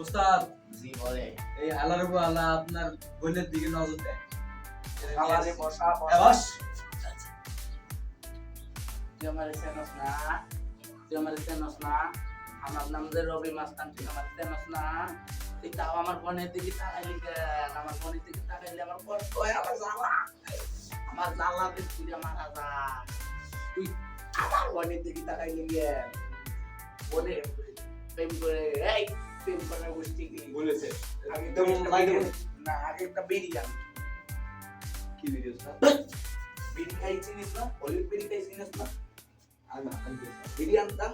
উস্তাদ জি বলে এই আল্লাহর উপর আল্লাহ আপনার বোনের দিকে নজর দেন। খালারে বসা এ বস। তুই আমার চেনস না আমার নাম যে রবি মাস্তান তুই আমার চেনস না তুই তাও আমার বোনের দিকে তাকাইলি কেন আমার বোনের দিকে তাকাইলে আমার কষ্ট হয় আমার জ্বালা তুই মারা যা তুই আমার বোনের দিকে তাকাইলি কেন বলে প্রেম করে এই প্রেম করে গোষ্ঠী কি বলেছে আমি একদম লাগে না আগে একটা বেরিয়ে কি ভিডিও উস্তাদ? বিড়ি খাইছিস না হলুদ বিড়ি খাইছিস না আনা আনতে বিড়ি আনতা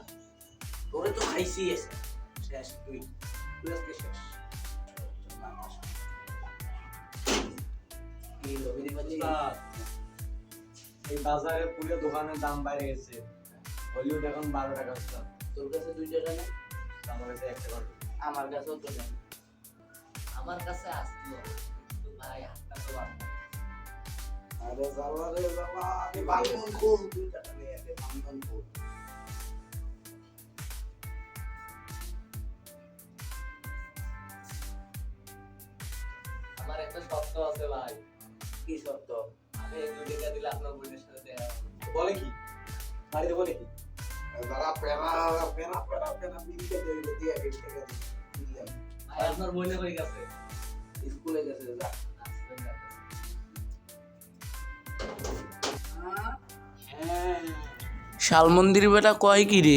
তোরে তো খাইছি এসে শেষ তুই তুই আজকে শেষ কি হলো বিড়ি বাজি উস্তাদ এই বাজারে পুরো দোকানের দাম বাইরে গেছে। হলিউড এখন 12 টাকা উস্তাদ। তোর কাছে 2 টাকা নেই আমার কাছে 1 টাকা। আমার কাছেও তো নেই আমার কাছে আসলো কিন্তু ভাই হাতটা তো বাড়া আরে জালা রে জালা আমি বান্ধন খুব 2 টাকা নিয়ে আরে বান্ধন খুব আমার একটা শর্ত আছে ভাই। কি শর্ত আমি এই 2 টাকা দিলে আপনার বোনের সাথে দেখা হবে। বলে কি? বাড়িতে বলে কি? যারা পেনা বিলকে দিয়ে দিয়ে 1 টাকা দিয়ে ভাই আপনার বোনে কই গেছে? স্কুলে গেছে যা শাল মন্দির বেটা কয় কি রে